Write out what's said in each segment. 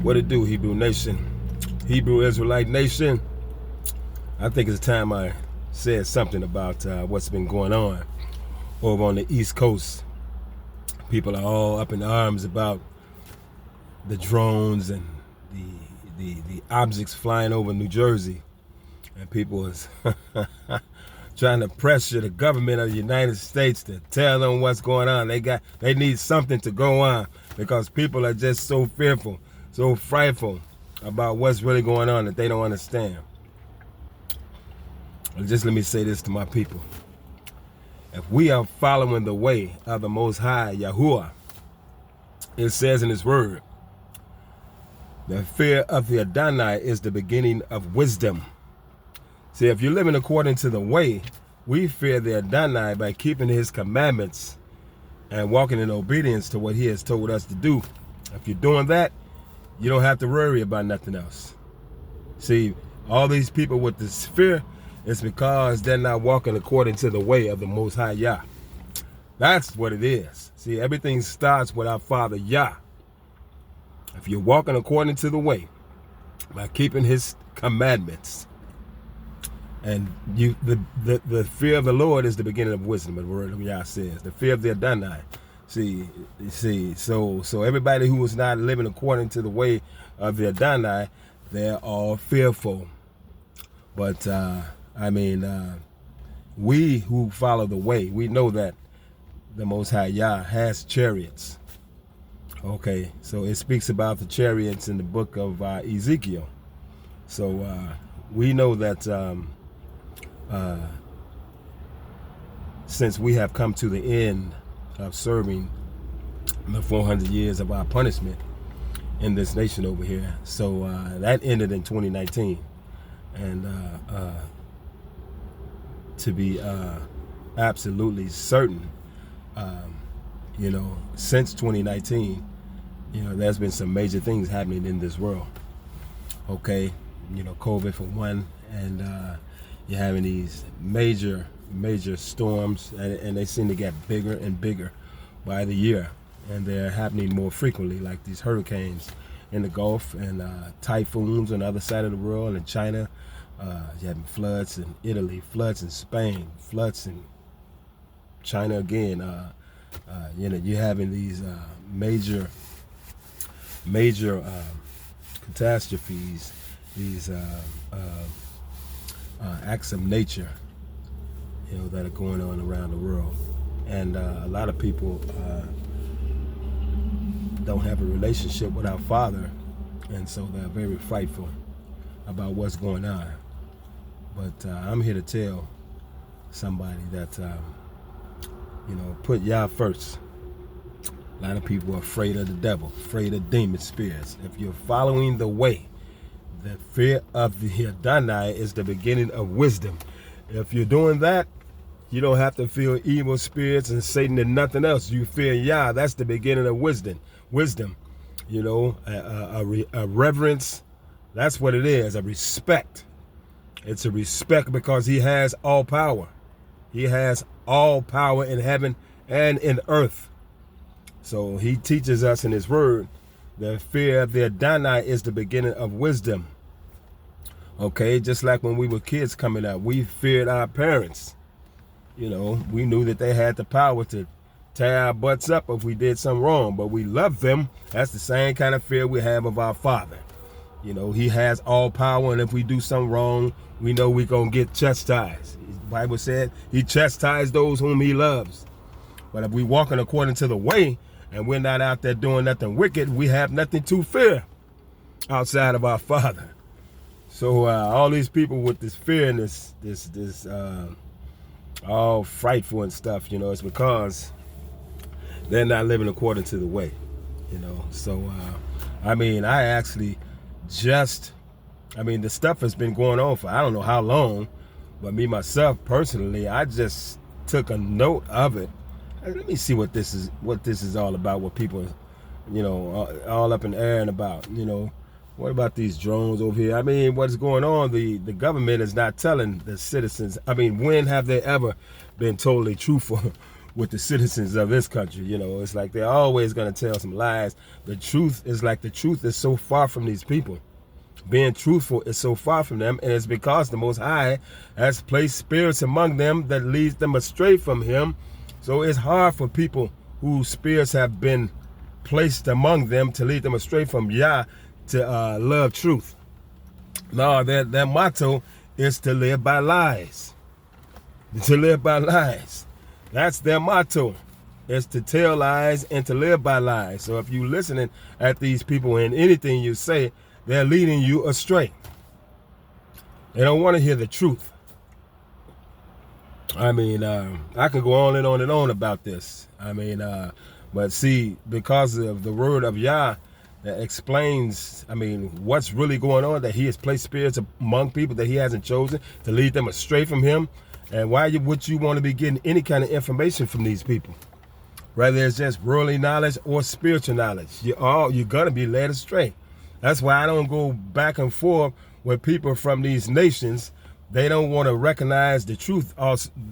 What it do, Hebrew Nation? Hebrew Israelite Nation. I think it's time I said something about what's been going on over on the East Coast. People are all up in arms about the drones and the objects flying over New Jersey. And people is trying to pressure the government of the United States to tell them what's going on. They need something to go on because people are just so fearful, so frightful about what's really going on that they don't understand. And just let me say this to my people. If we are following the way of the Most High, Yahuwah, it says in His Word, the fear of the Adonai is the beginning of wisdom. See, if you're living according to the way, we fear the Adonai by keeping His commandments and walking in obedience to what He has told us to do. If you're doing that, you don't have to worry about nothing else. See, all these people with this fear, it's because they're not walking according to the way of the Most High Yah. That's what it is. See, everything starts with our Father Yah. If you're walking according to the way, by keeping His commandments, and the fear of the Lord is the beginning of wisdom, the word of Yah says. The fear of the Adonai. See, so everybody who is not living according to the way of the Adonai, they're all fearful. But we who follow the way, we know that the Most High Yah has chariots. Okay, so it speaks about the chariots in the book of Ezekiel. So we know that since we have come to the end of serving the 400 years of our punishment in this nation over here, so that ended in 2019. And to be absolutely certain, since 2019, there's been some major things happening in this world. Okay, COVID for one, and you're having these major storms, and they seem to get bigger and bigger by the year, and they're happening more frequently, like these hurricanes in the Gulf and typhoons on the other side of the world in China. You're having floods in Italy, floods in Spain, floods in China again. You're having these major catastrophes, these acts of nature, that are going on around the world. And a lot of people don't have a relationship with our Father, and so they're very frightful about what's going on. But I'm here to tell somebody that, put Yah first. A lot of people are afraid of the devil, afraid of demon spirits. If you're following the way, the fear of the Adonai is the beginning of wisdom. If you're doing that, you don't have to fear evil spirits and Satan and nothing else. You fear Yah. That's the beginning of wisdom. A reverence. That's what it is. A respect. It's a respect because He has all power. He has all power in heaven and in earth. So He teaches us in His Word, the fear of the Adonai is the beginning of wisdom. Okay, just like when we were kids coming up, we feared our parents. We knew that they had the power to tear our butts up if we did something wrong, but we loved them. That's the same kind of fear we have of our Father. He has all power, and if we do something wrong, we know we're going to get chastised. The Bible said He chastised those whom He loves. But if we're walking according to the way, and we're not out there doing nothing wicked, we have nothing to fear outside of our Father. So all these people with this fear and this all frightful and stuff, it's because they're not living according to the way. So I actually the stuff has been going on for I don't know how long, but me myself personally, I just took a note of it. Let me see what this is all about, what people all up in the air and about. What about these drones over here? What's going on? The government is not telling the citizens. When have they ever been totally truthful with the citizens of this country. You know, it's like they're always going to tell some lies. The truth is so far from these people. Being truthful is so far from them, and it's because the Most High has placed spirits among them that leads them astray from him. So it's hard for people whose spirits have been placed among them to lead them astray from Yah to love truth. No, their motto is to live by lies. To live by lies. That's their motto, is to tell lies and to live by lies. So if you're listening at these people and anything you say, they're leading you astray. They don't want to hear the truth. I mean, I could go on and on about this. I mean, but see, because of the word of Yah that explains, I mean, what's really going on, that he has placed spirits among people that he hasn't chosen to lead them astray from him. And why would you want to be getting any kind of information from these people? Whether it's just worldly knowledge or spiritual knowledge, you're going to be led astray. That's why I don't go back and forth with people from these nations. They don't want to recognize the truth.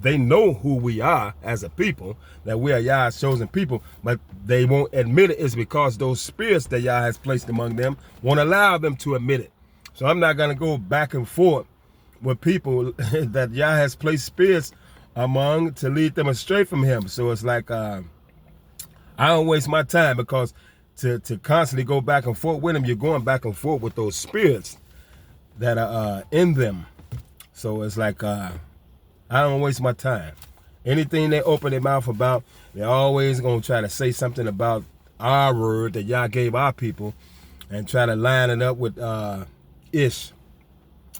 They know who we are as a people, that we are Yah's chosen people, but they won't admit it. It's because those spirits that Yah has placed among them won't allow them to admit it. So I'm not going to go back and forth with people that Yah has placed spirits among to lead them astray from him. So it's like, I don't waste my time, because to constantly go back and forth with them, you're going back and forth with those spirits that are in them. So it's like, I don't waste my time. Anything they open their mouth about, they're always going to try to say something about our word that Yah gave our people and try to line it up with Ish.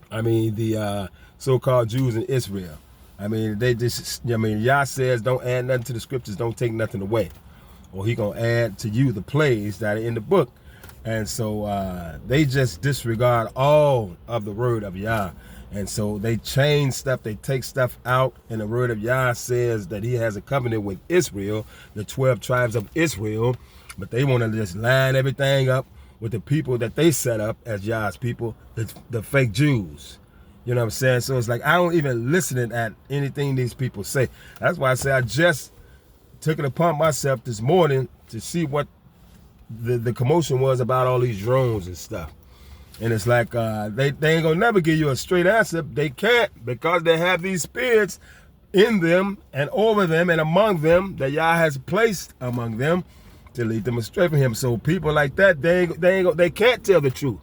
I mean, the so-called Jews in Israel. I mean, Yah says, don't add nothing to the scriptures, don't take nothing away. Or he going to add to you the plays that are in the book. And so they just disregard all of the word of Yah. And so they change stuff, they take stuff out. And the word of Yah says that he has a covenant with Israel, the 12 tribes of Israel. But they want to just line everything up with the people that they set up as Yah's people, the fake Jews. You know what I'm saying? So it's like, I don't even listen at anything these people say. That's why I say I just took it upon myself this morning to see what the commotion was about all these drones and stuff. And it's like, they ain't gonna never give you a straight answer. They can't, because they have these spirits in them and over them and among them that Yah has placed among them to lead them astray from him. So people like that, they can't tell the truth.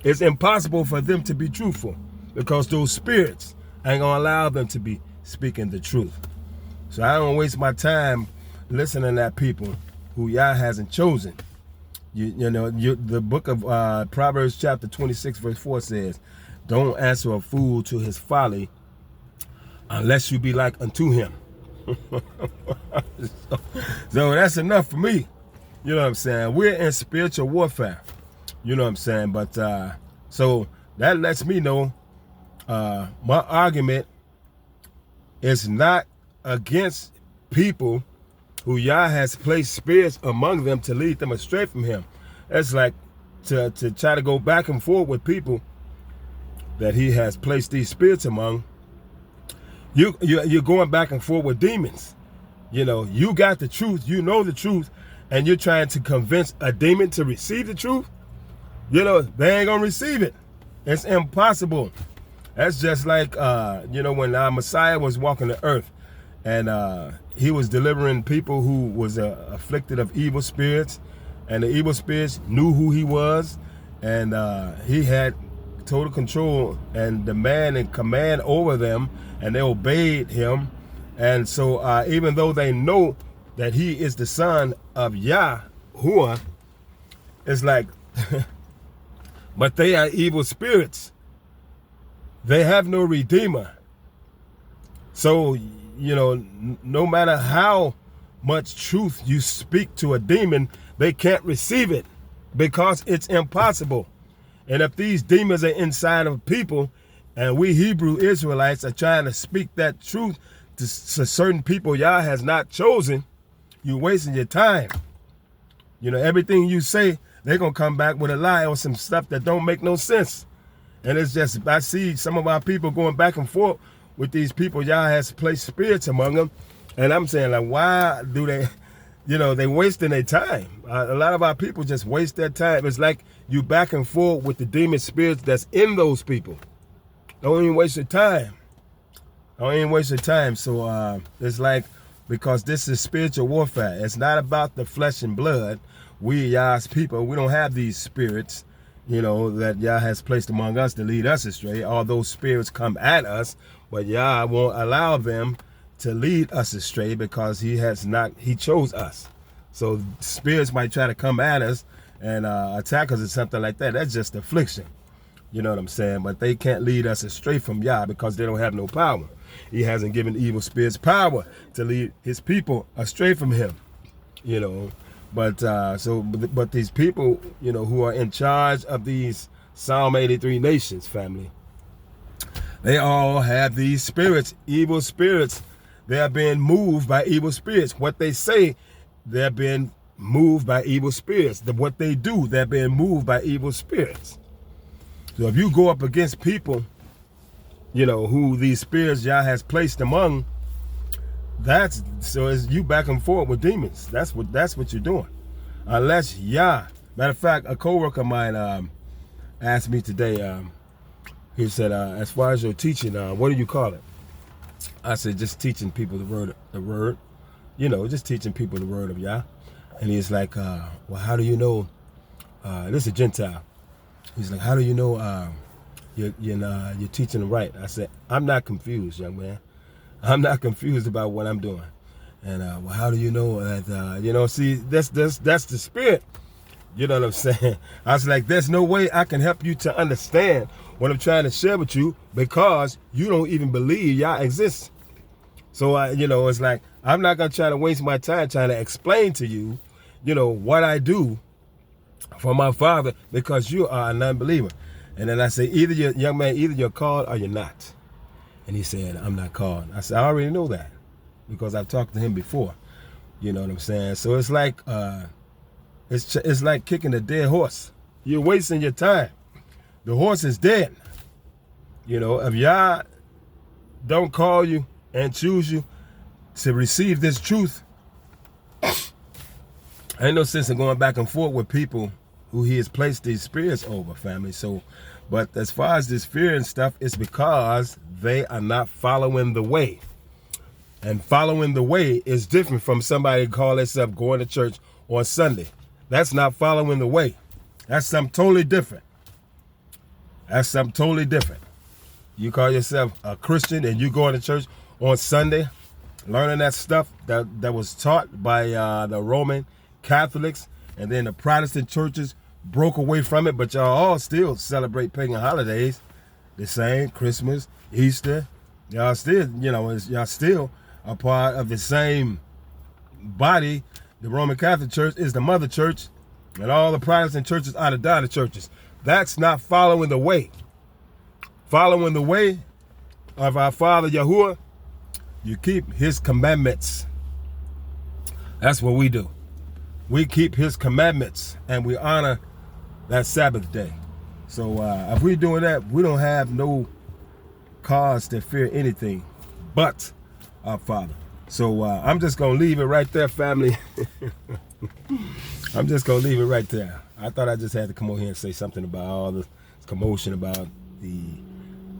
It's impossible for them to be truthful, because those spirits ain't gonna allow them to be speaking the truth. So I don't waste my time listening at people who Yah hasn't chosen. The book of Proverbs chapter 26 verse 4 says, don't answer a fool to his folly unless you be like unto him. So that's enough for me. You know what I'm saying? We're in spiritual warfare. You know what I'm saying? But so that lets me know my argument is not against people who Yah has placed spirits among them to lead them astray from him. It's like to try to go back and forth with people that he has placed these spirits among. You're going back and forth with demons. You know, you got the truth, you know the truth, and you're trying to convince a demon to receive the truth. You know, they ain't gonna receive it. It's impossible. That's just like, when our Messiah was walking the earth, and he was delivering people who was afflicted of evil spirits, and the evil spirits knew who he was, and he had total control and demand and command over them, and they obeyed him. And so even though they know that he is the son of Yahuwah, it's like, but they are evil spirits. They have no redeemer. So, no matter how much truth you speak to a demon, they can't receive it, because it's impossible. And if these demons are inside of people, and we Hebrew Israelites are trying to speak that truth to certain people Yah has not chosen, you're wasting your time. Everything you say, they're going to come back with a lie or some stuff that don't make no sense. And it's just, I see some of our people going back and forth with these people Yah has placed spirits among them And I'm saying, like, why do they, they wasting their time. A lot of our people just waste their time. It's like you back and forth with the demon spirits that's in those people. Don't even waste your time. Don't even waste your time. So it's like, because this is spiritual warfare. It's not about the flesh and blood. We, Yah's people, we don't have these spirits, that Yah has placed among us to lead us astray. All those spirits come at us, but Yah won't allow them to lead us astray because he chose us. So spirits might try to come at us and attack us or something like that. That's just affliction. You know what I'm saying? But they can't lead us astray from Yah because they don't have no power. He hasn't given evil spirits power to lead his people astray from him. But these people, who are in charge of these Psalm 83 nations, family, they all have these spirits, evil spirits. They are being moved by evil spirits. What they say, they're being moved by evil spirits. What they do, they're being moved by evil spirits. So if you go up against people, who these spirits Yah has placed among, it's you back and forth with demons. That's what you're doing. Unless Yah, matter of fact, a coworker of mine asked me today, he said, as far as your teaching, what do you call it? I said, just teaching people the word, just teaching people the word of Yah. And he's like, well, how do you know, this is a Gentile. He's like, how do you know you're teaching them right? I said, I'm not confused, young man. I'm not confused about what I'm doing. And well, how do you know that, see, that's the spirit. You know what I'm saying? I was like, there's no way I can help you to understand what I'm trying to share with you because you don't even believe Yah exists. So, it's like, I'm not going to try to waste my time trying to explain to you, what I do for my Father because you are a non-believer. And then I say, young man, either you're called or you're not. And he said, I'm not called. I said, I already know that because I've talked to him before. You know what I'm saying? So it's like, it's like kicking a dead horse. You're wasting your time. The horse is dead. If Yah don't call you and choose you to receive this truth, ain't no sense in going back and forth with people who he has placed these spirits over, family. So, but as far as this fear and stuff, it's because they are not following the way. And following the way is different from somebody call themselves going to church on Sunday. That's not following the way. That's something totally different. That's something totally different. You call yourself a Christian and you going to church on Sunday, learning that stuff that was taught by the Roman Catholics, and then the Protestant churches broke away from it, but y'all all still celebrate pagan holidays, the same, Christmas, Easter. Y'all still, y'all still a part of the same body. The Roman Catholic Church is the mother church, and all the Protestant churches are the daughter churches. That's not following the way. Following the way of our Father Yahuwah, you keep his commandments. That's what we do. We keep his commandments and we honor that Sabbath day. So if we're doing that, we don't have no cause to fear anything but our Father. So I'm just going to leave it right there, family. I'm just going to leave it right there. I thought I just had to come over here and say something about all the commotion about the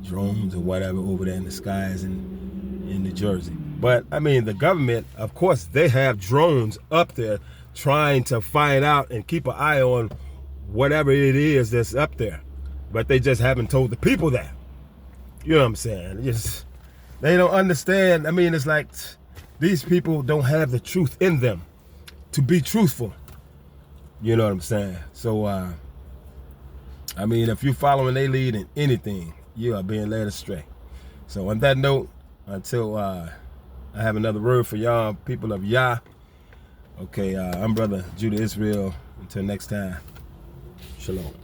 drones or whatever over there in the skies in New Jersey. But, I mean, the government, of course, they have drones up there trying to find out and keep an eye on whatever it is that's up there. But they just haven't told the people that. You know what I'm saying? They don't understand. I mean, it's like these people don't have the truth in them to be truthful. You know what I'm saying? So, I mean, if you're following their lead in anything, you are being led astray. So on that note, until I have another word for y'all, people of Yah. Okay, I'm Brother Judah Israel. Until next time, shalom.